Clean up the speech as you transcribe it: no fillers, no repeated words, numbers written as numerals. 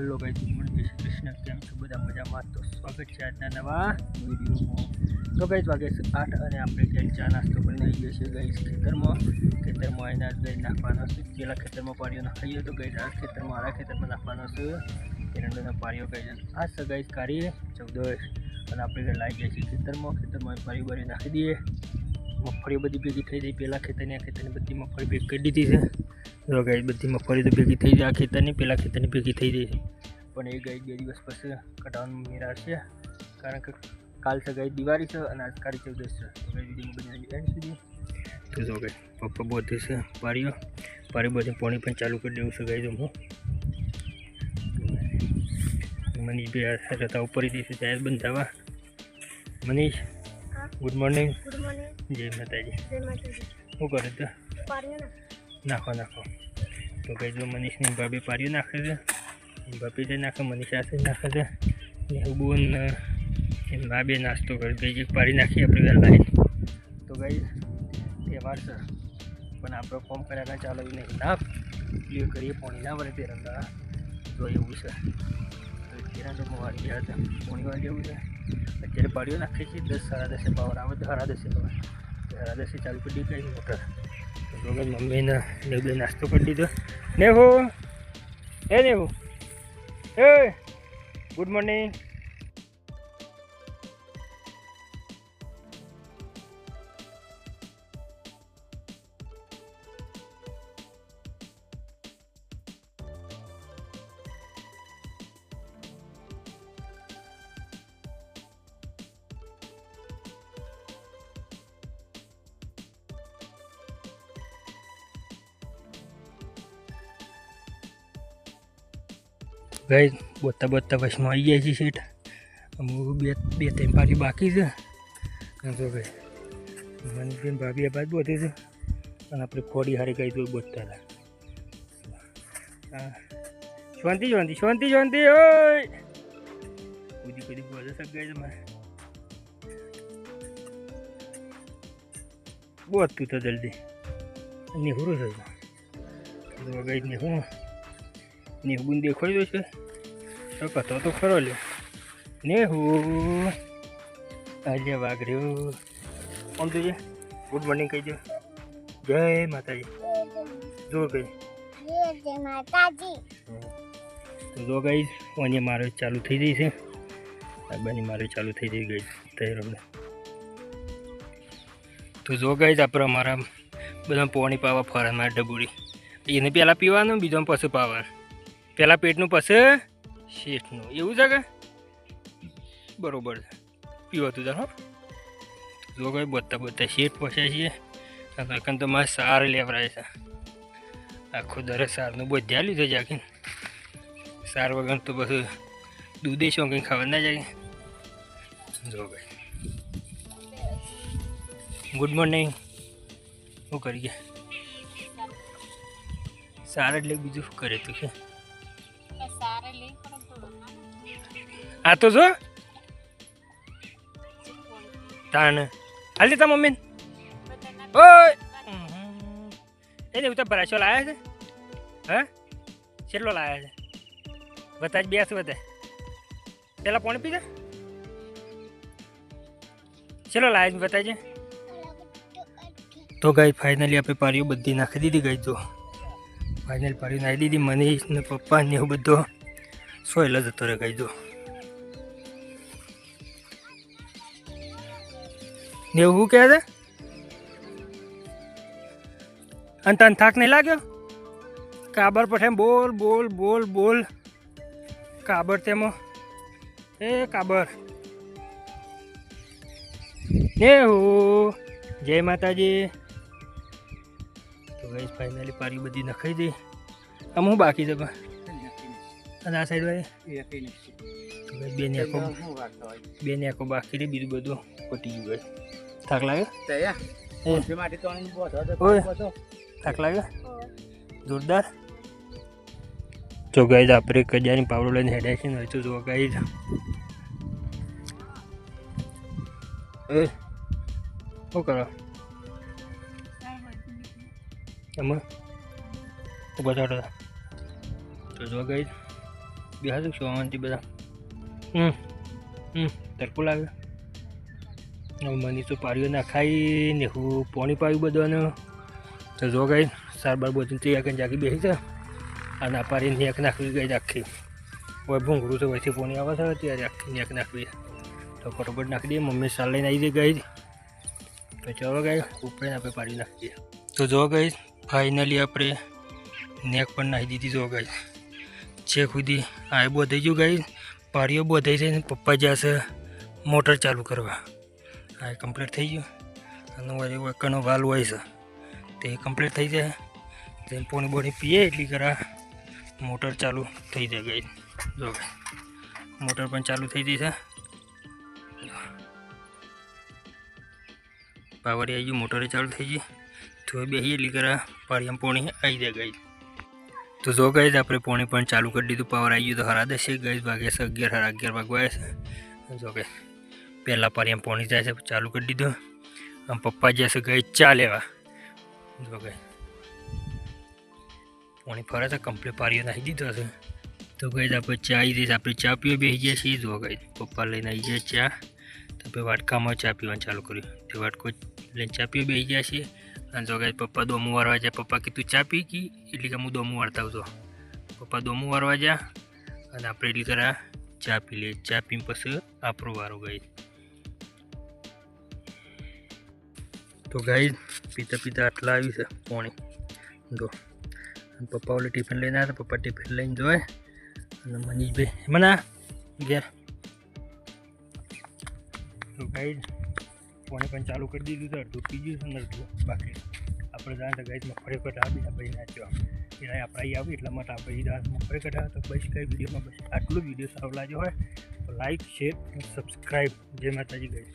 Hello guys, good morning, જય શ્રી કૃષ્ણ. કેમ છો બધા? મજામાં? તો સ્વાગત છે આજના નવા વિડીયોમાં. તો ગાઈસ વાગે છે 8 અને આપણે ક્યાંય ચા નાસ્તો કરીને આવી ગયા છીએ ગાઈસ ખેતરમાં એના ગઈ નાખવાનો છે. પેલા ખેતરમાં પાણીઓ નાખાઈએ તો ગાઈસ આ ખેતરમાં આરા ખેતરમાં નાખવાનો છે એરંડાના પાણીઓ ગાઈસ. આ છે ગાઈસ કાઢીએ 14 અને આપણે લાવી ગયા છીએ ખેતરમાં પાણી બારી નાખી દઈએ. મગફળી બધી ભેગી થઈ ગઈ. પહેલાં ખેતરની આ ખેતરની બધી મગફળી ભેગી કરી દીધી છે. જો ગાઈ બધી મગફળી તો ભેગી થઈ જાય. આ ખેતરની પહેલાં ખેતરની ભેગી થઈ જાય છે, પણ એ ગાઈ 2 દિવસ પછી કઢાવવાનું મેળા છે, કારણ કે કાલ છે ગાઈ દિવાળી છે અને આજ કાળી 14 છે. તો ગાઈ વિડીયોમાં બધી એન્ડ સુધી. તો જો ગાઈ પપ્પા બધે છે પાણી બધે પાણી પણ ચાલુ કરી દેવું છે ગાઈ. જો મનીષ ભાઈ રતા ઉપર જઈશું ત્યારે બંધાવા. Manish good morning. જય માતાજી. શું કરે તો નાખો તો કઈ જો મનીષની ભાભી પારીઓ નાખે છે, ભાભી જે નાખે મનીષ આશે નાખે છે ને બોન એમ ભાભી નાસ્તો કરી ગઈ પાડી નાખી આપણે વહેલા. તો ગઈ તહેવાર છે પણ આપણે ફોર્મ કર્યા ચાલો એવું નહીં ના ક્લિયર કરીએ પાણી ના વળે તેરંડા. તો એવું છે તેરંડામાં વાળી ગયા હતા પાણી વાળી જેવું છે. અત્યારે પાડીઓ નાખીએ છીએ 10 સાડા 10 પાવર આવે તો સાડા 10 ચાલુ કરી દીધી કઈ મોટર. તો મમ્મીને નેવું નાસ્તો કરી દીધો. નેવું એ ગુડ મોર્નિંગ. ગાઈ બોતા વચમાં આવી જાય છે સીટ. અમુક બે 3 પાછી બાકી છે. તો ભાઈ મનીષભાઈ ભાભી આ બાદ બોતે છે અને આપણે ખોડી હારી ગઈ તો બોતતા હતા. હા શાંતિ ઓય કુદી બોલે સક ગઈ તમારે બોતું તો જલ્દી નિહુરું છે. તો ગઈ નેહું દેખાઈ દો છે તો કતો તો ખરો લે. નેહું આજે વાઘર્યું આમ જોઈએ. ગુડ મોર્નિંગ કહી દો. જય માતાજી. જોર ગઈ જય માતાજી. તો જો ગઈ અહીંયા મારે ચાલુ થઈ ગઈ છે. બની મારે ચાલુ થઈ ગઈ તૈયાર. તો જો ગઈ આપણે અમારા બધા પાણી પાવા ફરે મારે ડબુડી એને પહેલાં પીવાનું બીજો પછી પાવાનું. પહેલાં પેટનું પછી શેઠનું એવું છે કે બરાબર છે પીવાતું તા. હો જો કઈ બધા શેઠ પહોંચ્યા છીએ કારણ તો મારે સાર લેવરાય છે. આખો દરેક સારનું બધ્યા લીધો જાગીને. સાર વગર તો પછી દૂધે શું કંઈ ખાવા ના જાય. જો ભાઈ ગુડ મોર્નિંગ. શું કરી ગયા સાર એટલે બીજું શું કરે તું છે? આ તો જો તાણ હાલ તા મમ્મી ઓય એને ઉતા ભરાશો લાયા છે. હા કેટલો લાયા છે બતા જ બેસ બતા પેલા પાણી પીધા ચલો લાયા છે બતાજે. તો ગાઈ ફાઇનલી આપણે પારીઓ બધી નાખી દીધી. ગઈ તો ફાઇનલ પારી નાખી દીધી. મનીષ ને પપ્પા ને એવું બધો સોયલ જતો રહે. ગઈ જો ને એવું કહે છે અને તને થાક નહીં લાગ્યો? કાબર પર બોલ કાબર તેમાં એ કાબર ને હું જય માતાજી. તો ગઈ ફાઇનલી પારી બધી નખાઈ દઈ. આમ હું બાકી છે અને આ સાઈડ વાળી બે નેકો બાકી રે. બીજું બધું પટી ગયું. ગઈ થાક લાગે? થાક લાગે જોરદાર. તો ગાઈઝ આપણે કજાની પાવડો લઈને હેડ્યા છે ને. તો જો ગાઈઝ શું કરો એમાં ઊભા થતા તો જો ગઈ બેહાશું સોમાંથી બધા તરકો લાગે મની તો પારીઓ નાખાઈને હું પાણી પાયું બધાને તો જો ગઈ સારબાર બધું તૈયાર કરીને જાગી બેસી છે અને આ પારી નેક નાખવી ગઈ આખી હવે ભૂંગળું તો વચ્ચે પાણી આવે છે ત્યારે આખી નેક નાખવી તો ફટોફટ નાખી દઈએ મમ્મી સાલ લઈને આવી ગઈ તો ચાલો ગઈ ઉપર આપણે પાડી નાખીએ તો જો ગઈ ફાઇનલી આપણે નેક પણ નાખી દીધી જો ગઈ છે ખુદી આ બોધાઈ ગયું ગઈ પારીઓ બોધાઈ છે ને પપ્પા જશે મોટર ચાલુ કરવા આ કમ્પ્લીટ થઈ ગયું અને વળી વકનો વાલ હોય છે તે કમ્પ્લીટ થઈ જાય તેમ પોણી બોણી પીએ એટલી કરા મોટર ચાલુ થઈ જાય ગઈ જો મોટર પણ ચાલુ થઈ જઈ છે પાવર આવી ગયું મોટરે ચાલુ થઈ ગઈ તો બેસી એટલી કરા પાણીમાં પોણી આવી જાય ગઈ તો જો ગઈ આપણે પોણી પણ ચાલુ કરી દીધું પાવર આવી ગયું તો હરા 10 ગઈ વાગે છે 11 વાગવા છે જો કે પહેલાં પાણીમાં પોણી જાય છે ચાલુ કરી દીધું આમ પપ્પા જશે ગઈ ચા લેવા જો ગઈ પાણી ફરે છે કમ્પ્લીટ પારીઓ નાખી દીધો હશે તો ગઈ આપણે ચા આવી જઈશ આપણે ચા પીવા બેસી ગયા છીએ જો ગઈ પપ્પા લઈને આવી જાય ચા તો આપણે વાટકામાં ચા પીવાનું ચાલુ કર્યું તે વાટકો લઈને ચા પીવા બેસી ગયા છીએ અને જો ગઈ પપ્પા દોમું વારવા જાય પપ્પા કીધું ચા પી કી એટલે કે હું દોમું વારતા આવતો પપ્પા દોમું વારવા જા અને આપણે એટલી કરા ચા પી લઈએ ચા પીને પછી આપણો વારો ગઈ તો ગઈ પીતા પીતા આટલા આવ્યું છે પાણી જો પપ્પા ઓલે ટિફિન લઈને આવ્યા પપ્પા ટિફિન લઈને જોય અને મનીષભાઈ મના ઘેર તો ગઈ પાણી પણ ચાલુ કરી દીધું તો અડધું પી ગયું છે અડધું બાકી આપણે જાણ તો ગાઈમાં ખરેખર આ બીજા ભાઈ નાચ્યો એટલે આપણે અહીં આવીએ એટલા માટે આપણે દાંતમાં ખરેખર તો બસ કઈ વિડીયોમાં બસ આટલું વિડીયો સારો લાગ્યો હોય તો લાઈક શેર અને સબસ્ક્રાઈબ જય માતાજી ગઈ